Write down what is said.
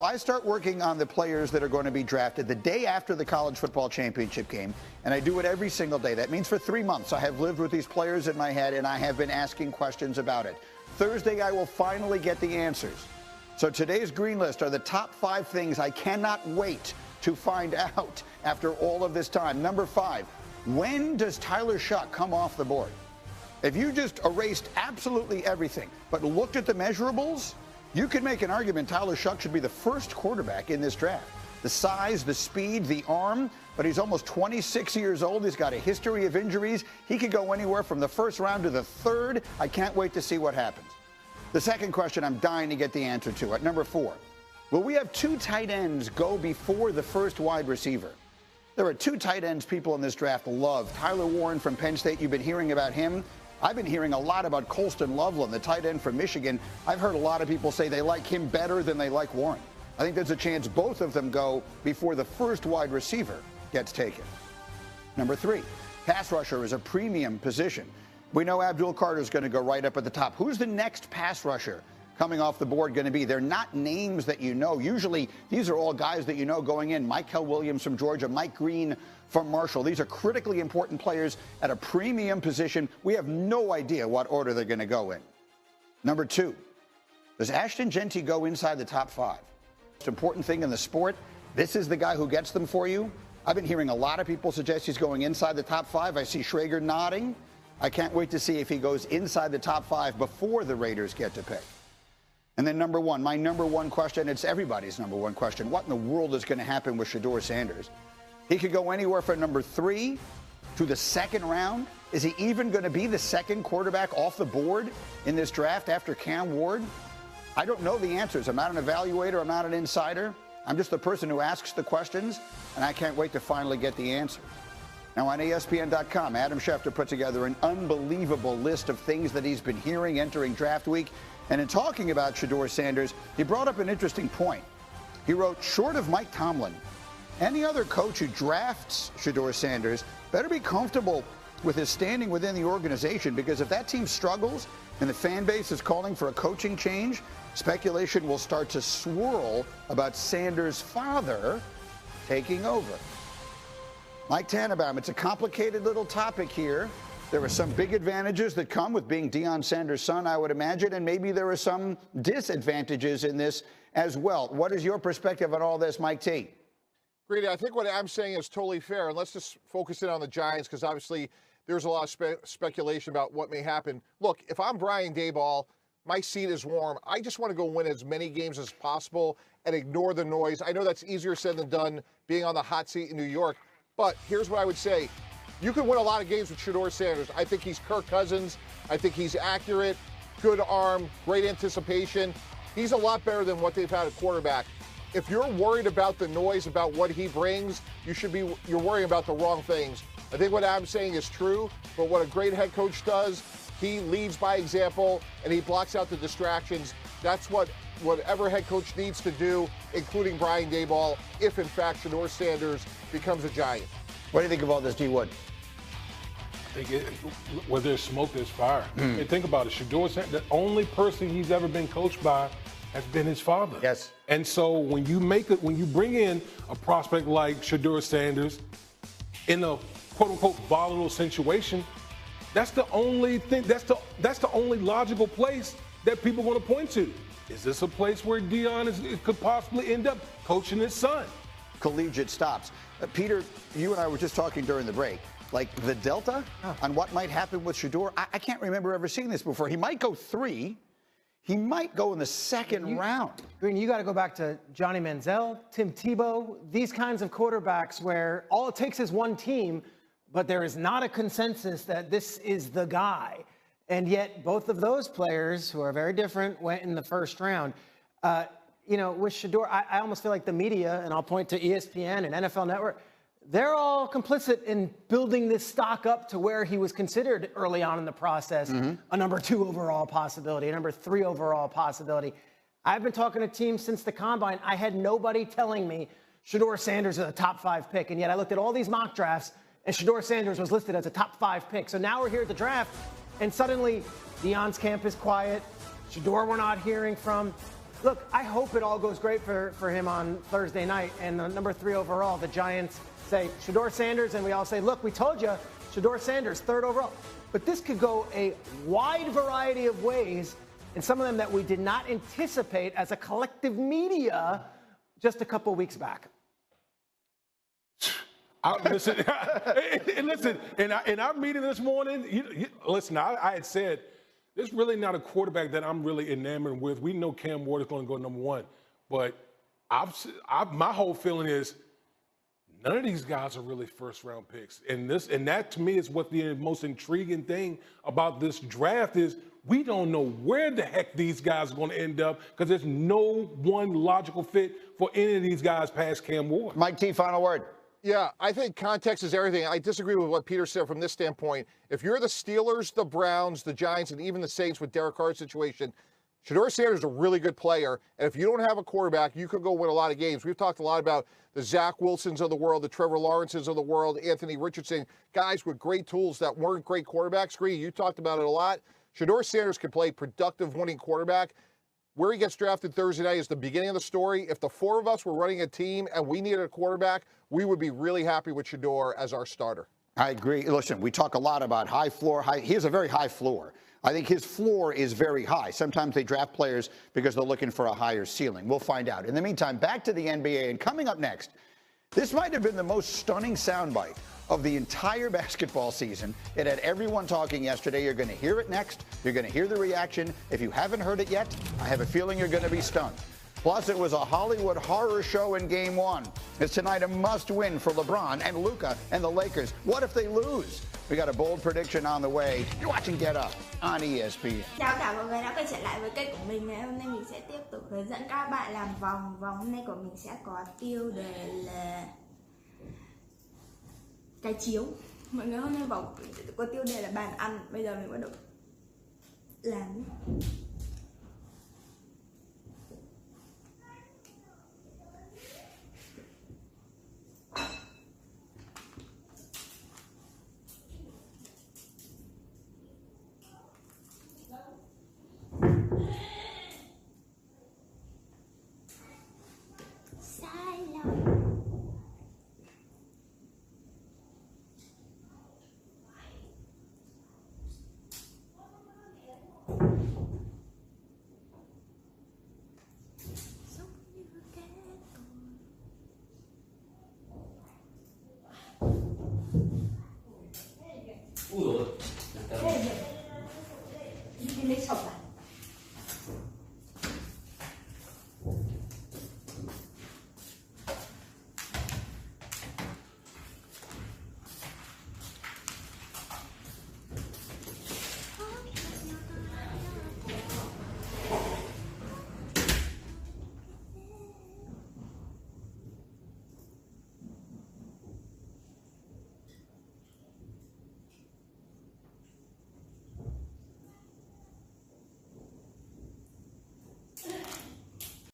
I start working on the players that are going to be drafted the day after the college football championship game, and I do it every single day. That means for 3 months I have lived with these players in my head, and I have been asking questions about it. Thursday, I will finally get the answers. So today's green list are the top 5 things I cannot wait to find out after all of this time. Number 5, when does Tyler Shuck come off the board? If you just erased absolutely everything but looked at the measurables, you could make an argument Tyler Shuck should be the first quarterback in this draft. The size, the speed, the arm, but he's almost 26 years old. He's got a history of injuries. He could go anywhere from the first round to the third. I can't wait to see what happens. The second question I'm dying to get the answer to at number 4. Will we have 2 tight ends go before the first wide receiver? There are 2 tight ends people in this draft love. Tyler Warren from Penn State, you've been hearing about him. I've been hearing a lot about Colston Loveland, the tight end from Michigan. I've heard a lot of people say they like him better than they like Warren. I think there's a chance both of them go before the first wide receiver gets taken. Number 3, pass rusher is a premium position. We know Abdul Carter is going to go right up at the top. Who's the next pass rusher coming off the board going to be? They're not names that you know. Usually, these are all guys that you know going in. Michael Williams from Georgia, Mike Green from Marshall. These are critically important players at a premium position. We have no idea what order they're going to go in. Number 2, does Ashton Jeanty go inside the top 5? Most important thing in the sport, this is the guy who gets them for you. I've been hearing a lot of people suggest he's going inside the top 5. I see Schrager nodding. I can't wait to see if he goes inside the top 5 before the Raiders get to pick. And then number 1, my number 1 question, it's everybody's number 1 question. What in the world is going to happen with Shedeur Sanders? He could go anywhere from number 3 to the 2nd round. Is he even going to be the second quarterback off the board in this draft after Cam Ward? I don't know the answers. I'm not an evaluator. I'm not an insider. I'm just the person who asks the questions, and I can't wait to finally get the answers. Now on ESPN.com, Adam Schefter put together an unbelievable list of things that he's been hearing entering draft week. And in talking about Shedeur Sanders, he brought up an interesting point. He wrote, short of Mike Tomlin, any other coach who drafts Shedeur Sanders better be comfortable with his standing within the organization, because if that team struggles and the fan base is calling for a coaching change, speculation will start to swirl about Sanders' father taking over. Mike Tannenbaum, it's a complicated little topic here. There are some big advantages that come with being Deion Sanders' son, I would imagine, and maybe there are some disadvantages in this as well. What is your perspective on all this, Mike T? Greedy, I think what I'm saying is totally fair, and let's just focus in on the Giants, because obviously there's a lot of speculation about what may happen. Look, if I'm Brian Daboll, my seat is warm. I just want to go win as many games as possible and ignore the noise. I know that's easier said than done, being on the hot seat in New York, but here's what I would say. You can win a lot of games with Shedeur Sanders. I think he's Kirk Cousins. I think he's accurate, good arm, great anticipation. He's a lot better than what they've had at quarterback. If you're worried about the noise, about what he brings, you're worrying about the wrong things. I think what I'm saying is true, but what a great head coach does, he leads by example and he blocks out the distractions. That's whatever head coach needs to do, including Brian Daboll, if in fact Shedeur Sanders becomes a Giant. What do you think of all this, D. Wood? I think where there's smoke, there's fire. And think about it. Shedeur Sanders, the only person he's ever been coached by has been his father. Yes. And so when you bring in a prospect like Shedeur Sanders in a quote unquote volatile situation, that's the only thing. That's the only logical place that people want to point to. Is this a place where Deion could possibly end up coaching his son? Collegiate stops. Peter, you and I were just talking during the break. Like the delta on what might happen with Shedeur, I can't remember ever seeing this before. He might go 3. He might go in the 2nd round. Green, you got to go back to Johnny Manziel, Tim Tebow, these kinds of quarterbacks where all it takes is one team, but there is not a consensus that this is the guy. And yet both of those players, who are very different, went in the 1st round. With Shedeur, I almost feel like the media, and I'll point to ESPN and NFL Network, they're all complicit in building this stock up to where he was considered early on in the process, a number 2 overall possibility, a number 3 overall possibility. I've been talking to teams since the Combine. I had nobody telling me Shedeur Sanders is a top 5 pick, and yet I looked at all these mock drafts, and Shedeur Sanders was listed as a top 5 pick. So now we're here at the draft, and suddenly Deion's camp is quiet. Shedeur we're not hearing from. Look, I hope it all goes great for him on Thursday night. And number 3 overall, the Giants say Shedeur Sanders, and we all say, look, we told you, Shedeur Sanders, 3rd overall. But this could go a wide variety of ways, and some of them that we did not anticipate as a collective media just a couple weeks back. Listen, in our meeting this morning, I had said, there's really not a quarterback that I'm really enamored with. We know Cam Ward is going to go number 1, but my whole feeling is none of these guys are really first-round picks. And that to me is what the most intriguing thing about this draft is. We don't know where the heck these guys are going to end up because there's no one logical fit for any of these guys past Cam Ward. Mike T, final word. Yeah, I think context is everything. I disagree with what Peter said from this standpoint. If you're the Steelers, the Browns, the Giants, and even the Saints with Derek Carr's situation, Shedeur Sanders is a really good player. And if you don't have a quarterback, you could go win a lot of games. We've talked a lot about the Zach Wilsons of the world, the Trevor Lawrences of the world, Anthony Richardson, guys with great tools that weren't great quarterbacks. Green, you talked about it a lot. Shedeur Sanders can play productive winning quarterback. Where he gets drafted Thursday night is the beginning of the story. If the 4 of us were running a team and we needed a quarterback, we would be really happy with Shedeur as our starter. I agree. Listen, we talk a lot about high floor. He has a very high floor. I think his floor is very high. Sometimes they draft players because they're looking for a higher ceiling. We'll find out. In the meantime, back to the NBA. And coming up next, this might have been the most stunning soundbite of the entire basketball season. It had everyone talking yesterday. You're going to hear it next. You're going to hear the reaction. If you haven't heard it yet, I have a feeling you're going to be stunned. Plus, it was a Hollywood horror show in Game 1. It's tonight a must-win for LeBron and Luka and the Lakers. What if they lose? We got a bold prediction on the way. You're watching Get Up on ESPN. Chào cả mọi người đã quay trở lại với kênh của mình. Ngày hôm nay mình sẽ tiếp tục hướng dẫn các bạn làm vòng. Vòng hôm nay của mình sẽ có tiêu đề là cái chiếu. Mọi người hôm nay vòng có tiêu đề là bàn ăn. Bây giờ mình bắt đầu làm.